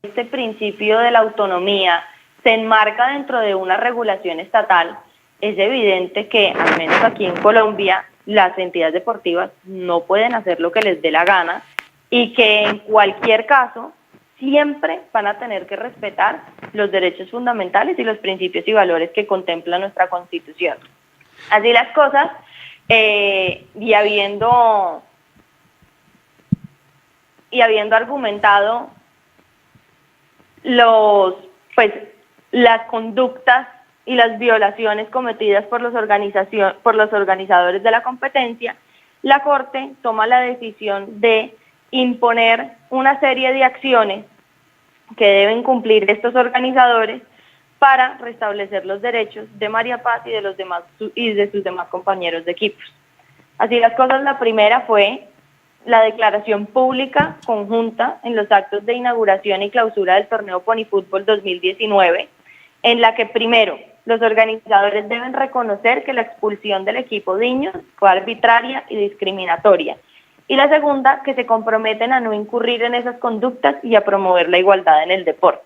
este principio de la autonomía se enmarca dentro de una regulación estatal. Es evidente que, al menos aquí en Colombia, las entidades deportivas no pueden hacer lo que les dé la gana y que en cualquier caso siempre van a tener que respetar los derechos fundamentales y los principios y valores que contempla nuestra Constitución. Así las cosas, y habiendo argumentado las conductas y las violaciones cometidas por los organizadores de la competencia, la Corte toma la decisión de imponer una serie de acciones que deben cumplir estos organizadores para restablecer los derechos de María Paz y de sus demás compañeros de equipos. Así las cosas, la primera fue la declaración pública conjunta en los actos de inauguración y clausura del torneo Ponifútbol 2019, en la que primero los organizadores deben reconocer que la expulsión del equipo Diños fue arbitraria y discriminatoria, y la segunda, que se comprometen a no incurrir en esas conductas y a promover la igualdad en el deporte.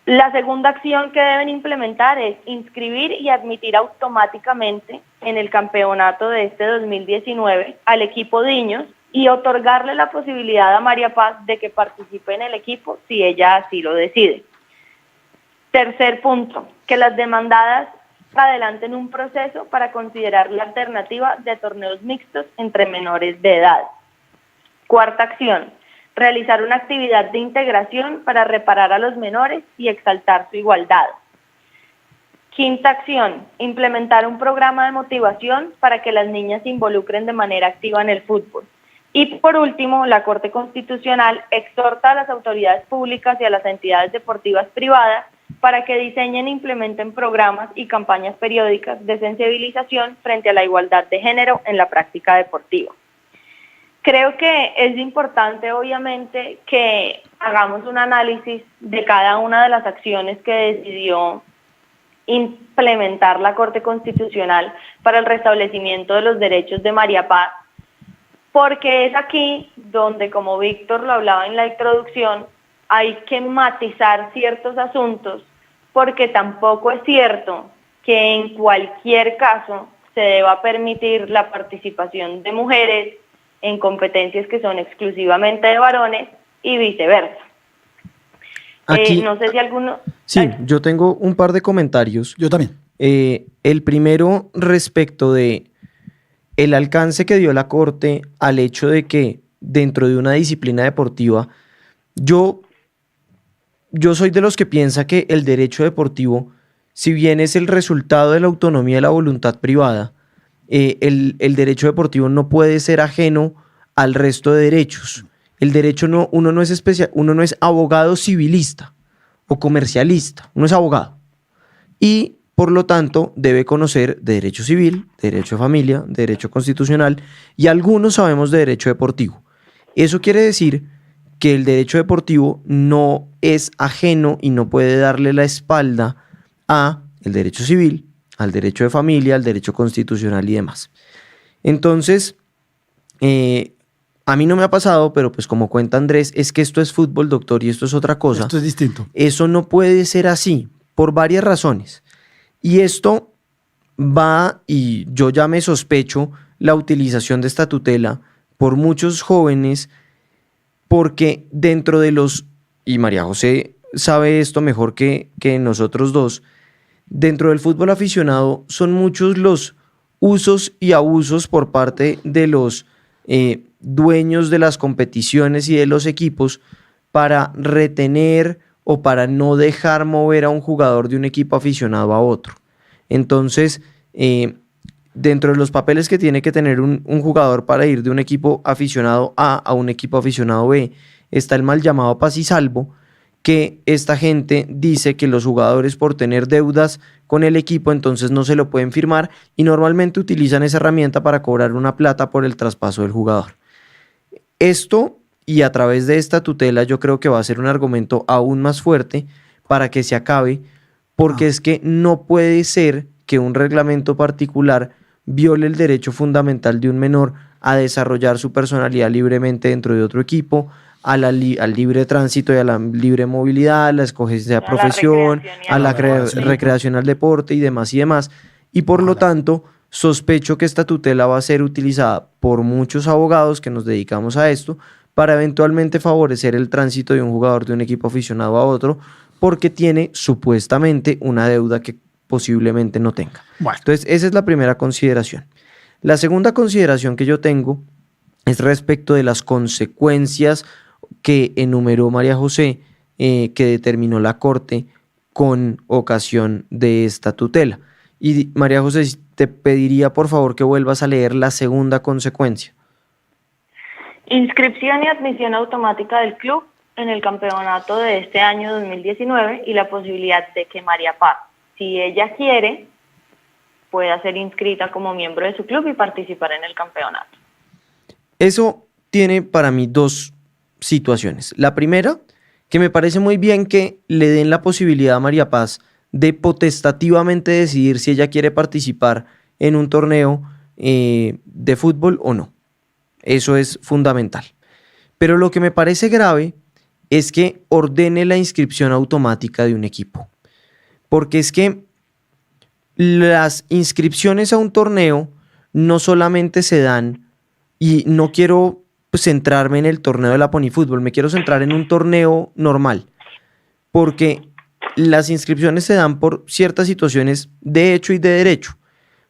La segunda acción que deben implementar es inscribir y admitir automáticamente en el campeonato de este 2019 al equipo Diños y otorgarle la posibilidad a María Paz de que participe en el equipo si ella así lo decide. Tercer punto, que las demandadas adelanten un proceso para considerar la alternativa de torneos mixtos entre menores de edad. Cuarta acción, realizar una actividad de integración para reparar a los menores y exaltar su igualdad. Quinta acción, implementar un programa de motivación para que las niñas se involucren de manera activa en el fútbol. Y por último, la Corte Constitucional exhorta a las autoridades públicas y a las entidades deportivas privadas para que diseñen e implementen programas y campañas periódicas de sensibilización frente a la igualdad de género en la práctica deportiva. Creo que es importante, obviamente, que hagamos un análisis de cada una de las acciones que decidió implementar la Corte Constitucional para el restablecimiento de los derechos de María Paz, porque es aquí donde, como Víctor lo hablaba en la introducción, hay que matizar ciertos asuntos, porque tampoco es cierto que en cualquier caso se deba permitir la participación de mujeres en competencias que son exclusivamente de varones y viceversa. Aquí, no sé si alguno... Sí, yo tengo un par de comentarios. Yo también. El primero respecto de el alcance que dio la Corte al hecho de que dentro de una disciplina deportiva, yo soy de los que piensa que el derecho deportivo, si bien es el resultado de la autonomía de la voluntad privada, el derecho deportivo no puede ser ajeno al resto de derechos. El derecho uno no es abogado civilista o comercialista, uno es abogado. Y por lo tanto debe conocer de derecho civil, de derecho de familia, de derecho constitucional y algunos sabemos de derecho deportivo. Eso quiere decir que el derecho deportivo no es ajeno y no puede darle la espalda a el derecho civil, al derecho de familia, al derecho constitucional y demás. Entonces, a mí no me ha pasado, pero pues como cuenta Andrés, es que esto es fútbol, doctor, y esto es otra cosa. Esto es distinto. Eso no puede ser así, por varias razones. Y esto va, y yo ya me sospecho, la utilización de esta tutela por muchos jóvenes, porque dentro de los, y María José sabe esto mejor que nosotros dos, dentro del fútbol aficionado son muchos los usos y abusos por parte de los dueños de las competiciones y de los equipos para retener o para no dejar mover a un jugador de un equipo aficionado a otro. Entonces, dentro de los papeles que tiene que tener un jugador para ir de un equipo aficionado A un equipo aficionado B, está el mal llamado paz y salvo, que esta gente dice que los jugadores por tener deudas con el equipo entonces no se lo pueden firmar y normalmente utilizan esa herramienta para cobrar una plata por el traspaso del jugador. Esto, y a través de esta tutela, yo creo que va a ser un argumento aún más fuerte para que se acabe, porque es que no puede ser que un reglamento particular viole el derecho fundamental de un menor a desarrollar su personalidad libremente dentro de otro equipo, al libre tránsito y a la libre movilidad, a la escogencia de profesión, a la recreación al deporte y demás y demás. Y por lo tanto, sospecho que esta tutela va a ser utilizada por muchos abogados que nos dedicamos a esto para eventualmente favorecer el tránsito de un jugador de un equipo aficionado a otro, porque tiene supuestamente una deuda que posiblemente no tenga. Bueno. Entonces, esa es la primera consideración. La segunda consideración que yo tengo es respecto de las consecuencias que enumeró María José, que determinó la Corte con ocasión de esta tutela. Y María José, te pediría por favor que vuelvas a leer la segunda consecuencia. Inscripción y admisión automática del club en el campeonato de este año 2019 y la posibilidad de que María Paz, si ella quiere, pueda ser inscrita como miembro de su club y participar en el campeonato. Eso tiene para mí dos situaciones. La primera, que me parece muy bien que le den la posibilidad a María Paz de potestativamente decidir si ella quiere participar en un torneo de fútbol o no. Eso es fundamental. Pero lo que me parece grave es que ordene la inscripción automática de un equipo. Porque es que las inscripciones a un torneo no solamente se dan, y no quiero centrarme en el torneo de la Ponifútbol, me quiero centrar en un torneo normal, porque las inscripciones se dan por ciertas situaciones de hecho y de derecho,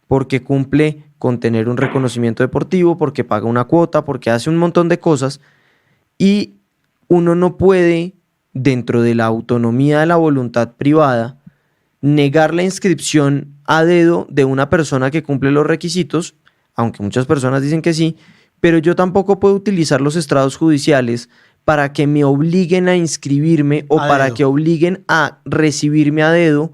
porque cumple con tener un reconocimiento deportivo, porque paga una cuota, porque hace un montón de cosas, y uno no puede, dentro de la autonomía de la voluntad privada, negar la inscripción a dedo de una persona que cumple los requisitos, aunque muchas personas dicen que sí, pero yo tampoco puedo utilizar los estrados judiciales para que me obliguen a inscribirme o para que obliguen a recibirme a dedo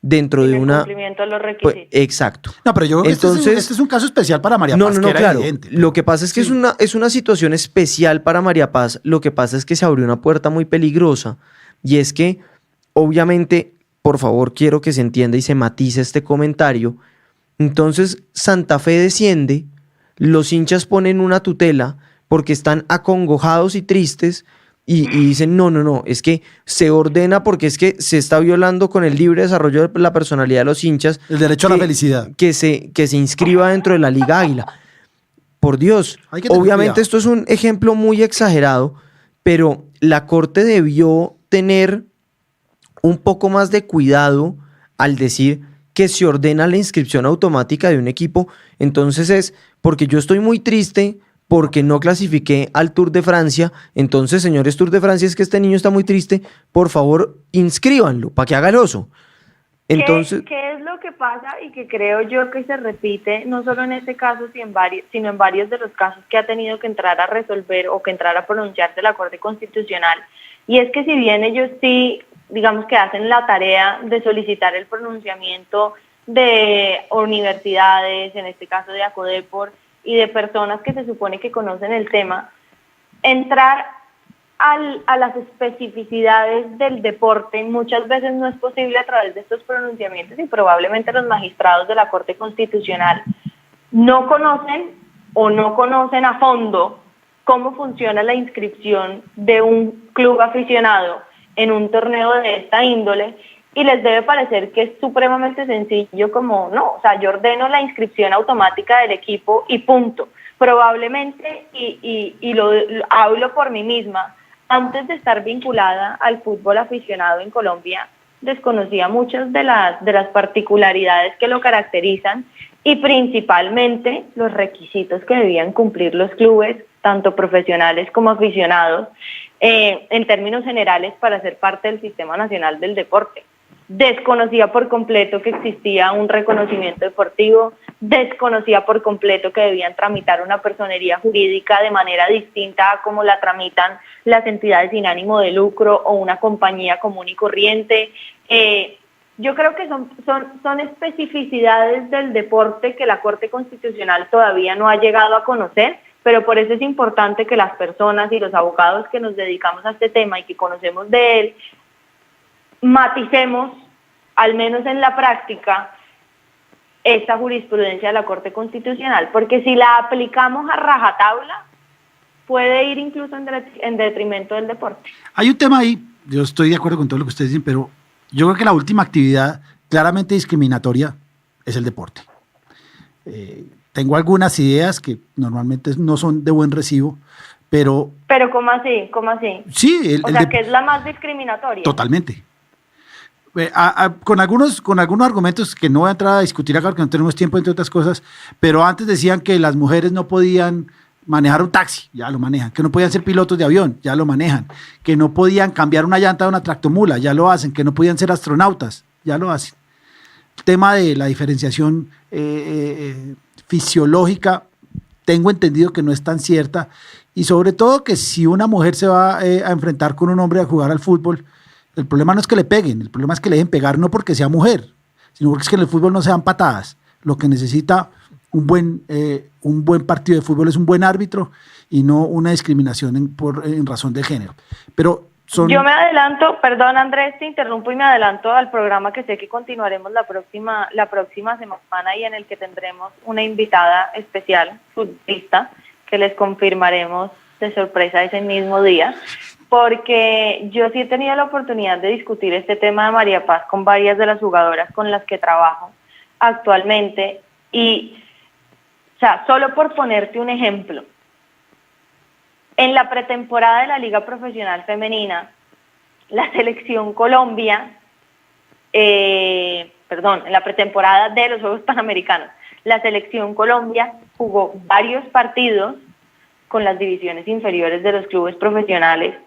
dentro de una... cumplimiento de los requisitos. Pues, exacto. No, pero yo creo que Entonces, este es un caso especial para María Paz. No, claro. Evidente. Lo que pasa es que es una situación especial para María Paz. Lo que pasa es que se abrió una puerta muy peligrosa, y es que, obviamente, por favor, quiero que se entienda y se matice este comentario. Entonces, Santa Fe desciende, los hinchas ponen una tutela porque están acongojados y tristes y dicen, no, es que se ordena porque es que se está violando con el libre desarrollo de la personalidad de los hinchas. El derecho a la felicidad. Que se inscriba dentro de la Liga Águila. Por Dios, obviamente esto es un ejemplo muy exagerado, pero la Corte debió tener un poco más de cuidado al decir que se ordena la inscripción automática de un equipo. Entonces es porque yo estoy muy triste porque no clasifiqué al Tour de Francia. Entonces, señores Tour de Francia, es que este niño está muy triste, por favor inscríbanlo para que haga el oso. Entonces, ¿Qué es lo que pasa y que creo yo que se repite no solo en este caso sino en varios de los casos que ha tenido que entrar a resolver o que entrar a pronunciarse la Corte Constitucional? Y es que si bien ellos sí, digamos que hacen la tarea de solicitar el pronunciamiento de universidades, en este caso de Acodepor, y de personas que se supone que conocen el tema, entrar a las especificidades del deporte muchas veces no es posible a través de estos pronunciamientos y probablemente los magistrados de la Corte Constitucional no conocen a fondo cómo funciona la inscripción de un club aficionado en un torneo de esta índole y les debe parecer que es supremamente sencillo como, no, o sea, yo ordeno la inscripción automática del equipo y punto. Probablemente, y lo hablo por mí misma, antes de estar vinculada al fútbol aficionado en Colombia, desconocía muchas de las particularidades que lo caracterizan y principalmente los requisitos que debían cumplir los clubes, tanto profesionales como aficionados, en términos generales para ser parte del Sistema Nacional del Deporte. Desconocía por completo que existía un reconocimiento deportivo, desconocía por completo que debían tramitar una personería jurídica de manera distinta a como la tramitan las entidades sin ánimo de lucro o una compañía común y corriente. Yo creo que son especificidades del deporte que la Corte Constitucional todavía no ha llegado a conocer, pero por eso es importante que las personas y los abogados que nos dedicamos a este tema y que conocemos de él, maticemos, al menos en la práctica, esta jurisprudencia de la Corte Constitucional, porque si la aplicamos a rajatabla, puede ir incluso en detrimento del deporte. Hay un tema ahí, yo estoy de acuerdo con todo lo que ustedes dicen, pero yo creo que la última actividad claramente discriminatoria es el deporte. Tengo algunas ideas que normalmente no son de buen recibo, pero... ¿Pero cómo así? ¿Cómo así? Sí. Que es la más discriminatoria. Totalmente. Con algunos argumentos que no voy a entrar a discutir acá porque no tenemos tiempo, entre otras cosas, pero antes decían que las mujeres no podían manejar un taxi, ya lo manejan, que no podían ser pilotos de avión, ya lo manejan, que no podían cambiar una llanta de una tractomula, ya lo hacen, que no podían ser astronautas, ya lo hacen. El tema de la diferenciación fisiológica, tengo entendido que no es tan cierta, y sobre todo que si una mujer se va a enfrentar con un hombre a jugar al fútbol, el problema no es que le peguen, el problema es que le dejen pegar no porque sea mujer, sino porque es que en el fútbol no se dan patadas. Lo que necesita un buen partido de fútbol es un buen árbitro y no una discriminación en razón de género. Pero yo me adelanto, perdón Andrés, te interrumpo y me adelanto al programa que sé que continuaremos la próxima semana y en el que tendremos una invitada especial, futbolista, que les confirmaremos de sorpresa ese mismo día, porque yo sí he tenido la oportunidad de discutir este tema de María Paz con varias de las jugadoras con las que trabajo actualmente y, o sea, solo por ponerte un ejemplo, en la pretemporada de la Liga Profesional Femenina, la Selección Colombia, en la pretemporada de los Juegos Panamericanos, la Selección Colombia jugó varios partidos con las divisiones inferiores de los clubes profesionales,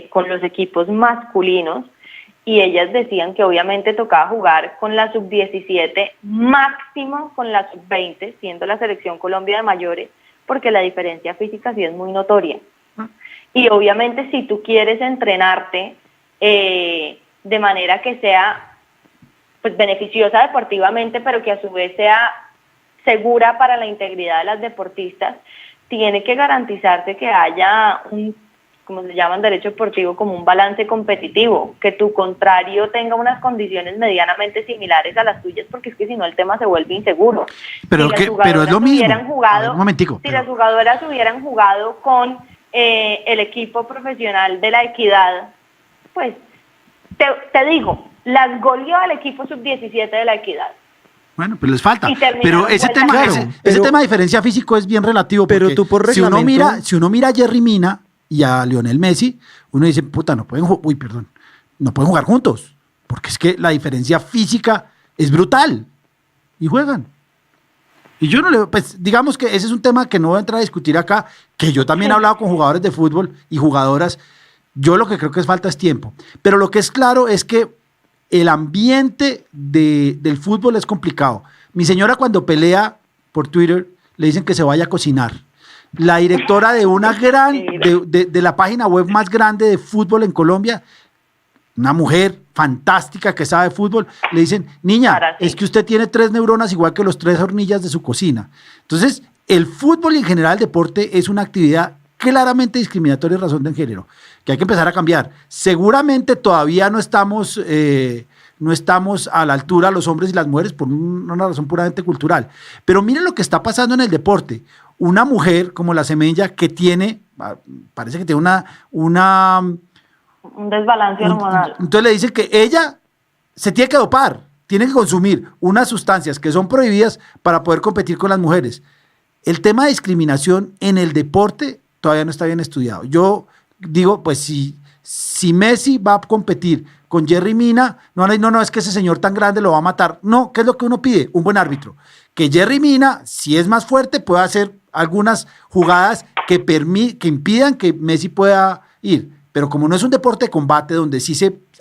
con los equipos masculinos, y ellas decían que obviamente tocaba jugar con la sub-17, máximo con la sub-20, siendo la Selección Colombia de mayores, porque la diferencia física sí es muy notoria. Y obviamente si tú quieres entrenarte de manera que sea pues beneficiosa deportivamente, pero que a su vez sea segura para la integridad de las deportistas, tiene que garantizarse que haya un, como se llama en derecho deportivo, como un balance competitivo, que tu contrario tenga unas condiciones medianamente similares a las tuyas, porque es que si no el tema se vuelve inseguro. Pero es lo mismo. Si las jugadoras hubieran jugado con el equipo profesional de La Equidad, pues te digo, las goleó al equipo sub-17 de La Equidad. Bueno, pero les falta. Pero ese tema de diferencia físico es bien relativo. Pero tú por reglamento... Si uno mira a Jerry Mina y a Lionel Messi, uno dice, puta, no pueden jugar juntos. Porque es que la diferencia física es brutal. Y juegan. Y yo no le... Pues digamos que ese es un tema que no voy a entrar a discutir acá, que yo también he hablado con jugadores de fútbol y jugadoras. Yo lo que creo que falta es tiempo. Pero lo que es claro es que el ambiente del fútbol es complicado. Mi señora cuando pelea por Twitter le dicen que se vaya a cocinar. La directora de una de la página web más grande de fútbol en Colombia, una mujer fantástica que sabe de fútbol, le dicen, niña, es que usted tiene 3 neuronas igual que los 3 hornillas de su cocina. Entonces, el fútbol y en general el deporte es una actividad claramente discriminatoria en razón de género, que hay que empezar a cambiar. Seguramente todavía no estamos a la altura los hombres y las mujeres por una razón puramente cultural. Pero miren lo que está pasando en el deporte. Una mujer como la Semenya que parece que tiene un desbalance hormonal. Entonces le dicen que ella se tiene que dopar, tiene que consumir unas sustancias que son prohibidas para poder competir con las mujeres. El tema de discriminación en el deporte todavía no está bien estudiado. Yo digo, pues si Messi va a competir con Jerry Mina, no, es que ese señor tan grande lo va a matar. No, ¿qué es lo que uno pide? Un buen árbitro. Que Jerry Mina, si es más fuerte, pueda hacer algunas jugadas que impidan que Messi pueda ir. Pero como no es un deporte de combate donde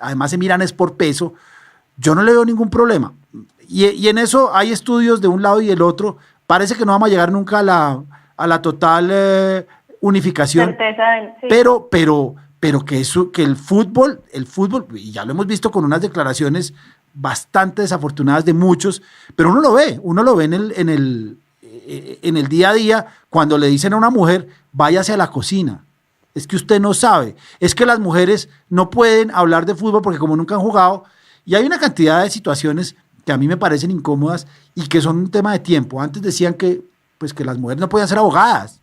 además se miran es por peso, yo no le veo ningún problema. Y en eso hay estudios de un lado y del otro. Parece que no vamos a llegar nunca a la total unificación. Sí. Pero que el fútbol, y ya lo hemos visto con unas declaraciones bastante desafortunadas de muchos, pero uno lo ve en el día a día cuando le dicen a una mujer, váyase a la cocina. Es que usted no sabe. Es que las mujeres no pueden hablar de fútbol porque como nunca han jugado, y hay una cantidad de situaciones que a mí me parecen incómodas y que son un tema de tiempo. Antes decían que las mujeres no podían ser abogadas,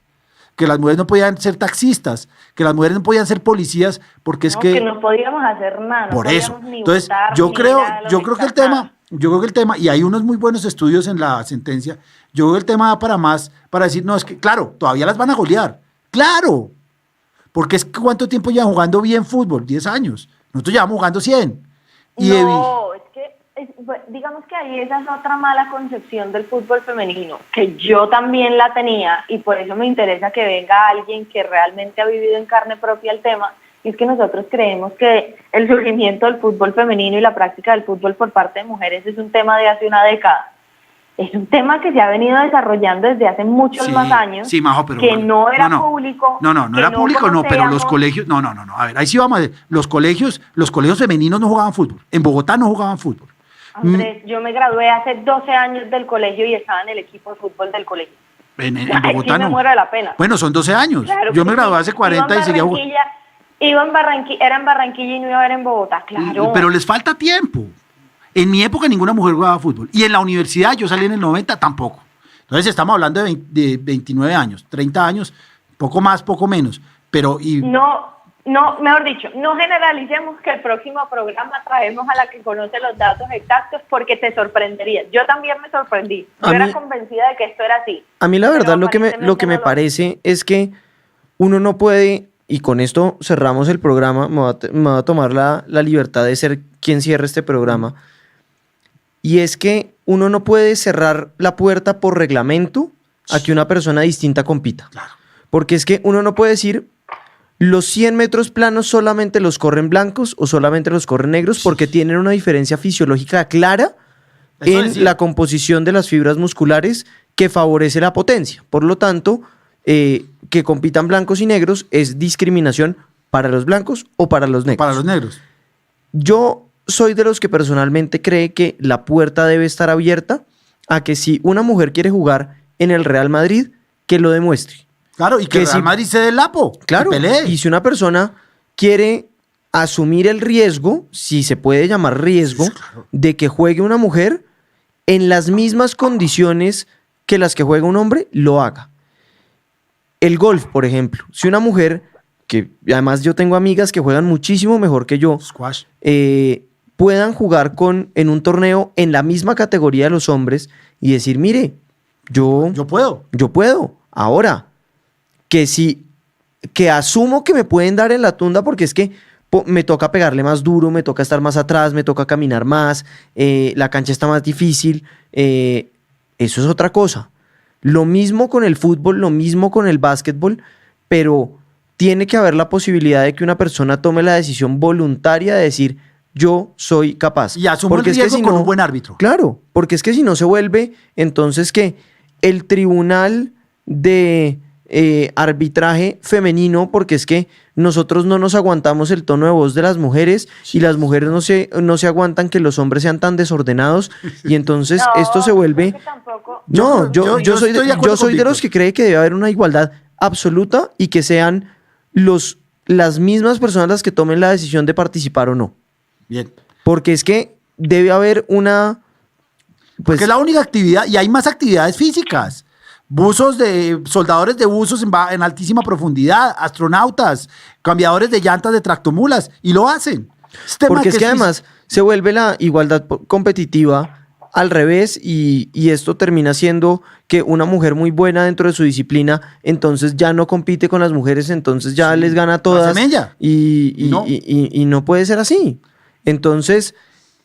que las mujeres no podían ser taxistas, que las mujeres no podían ser policías, porque que no podíamos hacer nada. Por eso. Entonces, yo creo que el tema, y hay unos muy buenos estudios en la sentencia, yo creo que el tema da para más, para decir, no, es que, claro, todavía las van a golear. ¡Claro! Porque es que ¿cuánto tiempo llevan jugando bien fútbol? 10 años. Nosotros llevamos jugando 100. No, es que digamos que ahí esa es otra mala concepción del fútbol femenino, que yo también la tenía, y por eso me interesa que venga alguien que realmente ha vivido en carne propia el tema, y es que nosotros creemos que el surgimiento del fútbol femenino y la práctica del fútbol por parte de mujeres es un tema de hace una década. Es un tema que se ha venido desarrollando desde hace muchos más años, sí, Majo, pero que no era público. No era público, pero los colegios, no. A ver, ahí sí vamos a ver. Los colegios femeninos no jugaban fútbol. En Bogotá no jugaban fútbol. Andrés, yo me gradué hace 12 años del colegio y estaba en el equipo de fútbol del colegio. En Bogotá no. Me muero de la pena. Bueno, son 12 años. Claro, yo me gradué hace 40 y seguía jugando. Era en Barranquilla y no iba a ver en Bogotá, claro. Pero les falta tiempo. En mi época ninguna mujer jugaba fútbol. Y en la universidad, yo salí en el 90, tampoco. Entonces estamos hablando de 29 años, 30 años, poco más, poco menos. No, mejor dicho, no generalicemos que el próximo programa traemos a la que conoce los datos exactos porque te sorprendería. Yo también me sorprendí. Era convencida de que esto era así. A mí la verdad lo que me parece es que uno no puede, y con esto cerramos el programa, me voy a tomar la libertad de ser quien cierre este programa. Y es que uno no puede cerrar la puerta por reglamento a que una persona distinta compita. Claro. Porque es que uno no puede decir los 100 metros planos solamente los corren blancos o solamente los corren negros porque tienen una diferencia fisiológica clara en la composición de las fibras musculares que favorece la potencia. Por lo tanto, que compitan blancos y negros es discriminación para los blancos o para los negros. Para los negros. Yo soy de los que personalmente cree que la puerta debe estar abierta a que si una mujer quiere jugar en el Real Madrid, que lo demuestre. Claro, y que el Real Madrid se dé el lapo. Claro, y si una persona quiere asumir el riesgo, si se puede llamar riesgo, de que juegue una mujer en las mismas condiciones que las que juega un hombre, lo haga. El golf, por ejemplo. Si una mujer, que además yo tengo amigas que juegan muchísimo mejor que yo, squash, puedan jugar en un torneo en la misma categoría de los hombres y decir, mire, yo puedo. Ahora, que asumo que me pueden dar en la tunda porque es que me toca pegarle más duro, me toca estar más atrás, me toca caminar más, la cancha está más difícil, eso es otra cosa. Lo mismo con el fútbol, lo mismo con el básquetbol, pero tiene que haber la posibilidad de que una persona tome la decisión voluntaria de decir, yo soy capaz. Y asumo el riesgo con un buen árbitro. Claro, porque es que si no se vuelve, entonces que el tribunal de arbitraje femenino, porque es que nosotros no nos aguantamos el tono de voz de las mujeres y las mujeres no se aguantan que los hombres sean tan desordenados y entonces No, esto se vuelve... creo que tampoco. No, yo soy, estoy de acuerdo yo soy con de los Víctor. que cree que debe haber una igualdad absoluta y que sean las mismas personas las que tomen la decisión de participar o no. Bien. Porque es que debe haber una... Pues, Porque es la única actividad, y hay más actividades físicas. Soldadores de buzos en altísima profundidad, astronautas, cambiadores de llantas de tractomulas, y lo hacen. porque es que además se vuelve la igualdad competitiva al revés y esto termina siendo que una mujer muy buena dentro de su disciplina entonces ya no compite con las mujeres, entonces ya les gana a todas mella. y no puede ser así. Entonces,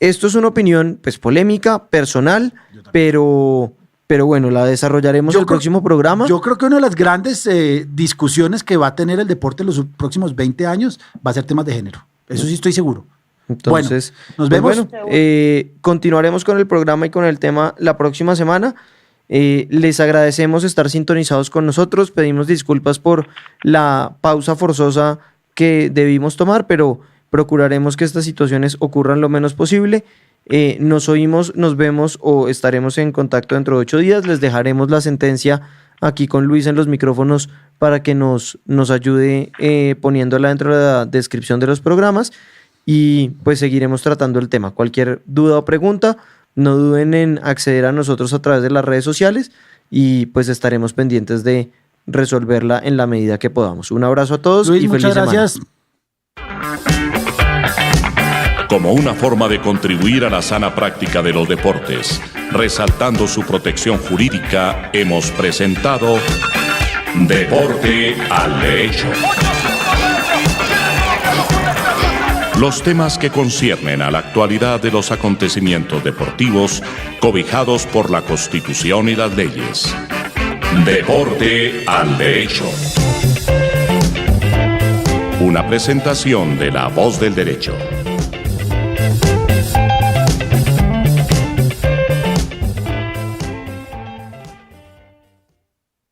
esto es una opinión pues polémica, personal, pero bueno, la desarrollaremos en el próximo programa. Yo creo que una de las grandes discusiones que va a tener el deporte en los próximos 20 años va a ser temas de género. Eso sí estoy seguro. Entonces, nos vemos. Continuaremos con el programa y con el tema la próxima semana. Les agradecemos estar sintonizados con nosotros. Pedimos disculpas por la pausa forzosa que debimos tomar, pero procuraremos que estas situaciones ocurran lo menos posible. Nos oímos, nos vemos o estaremos en contacto dentro de 8 días. Les dejaremos la sentencia aquí con Luis en los micrófonos para que nos ayude poniéndola dentro de la descripción de los programas y pues seguiremos tratando el tema. Cualquier duda o pregunta, no duden en acceder a nosotros a través de las redes sociales y pues estaremos pendientes de resolverla en la medida que podamos. Un abrazo a todos Luis, y feliz muchas semana. gracias. Como una forma de contribuir a la sana práctica de los deportes, resaltando su protección jurídica, hemos presentado Deporte al Derecho. Los temas que conciernen a la actualidad de los acontecimientos deportivos cobijados por la Constitución y las leyes. Deporte al Derecho. Una presentación de La Voz del Derecho.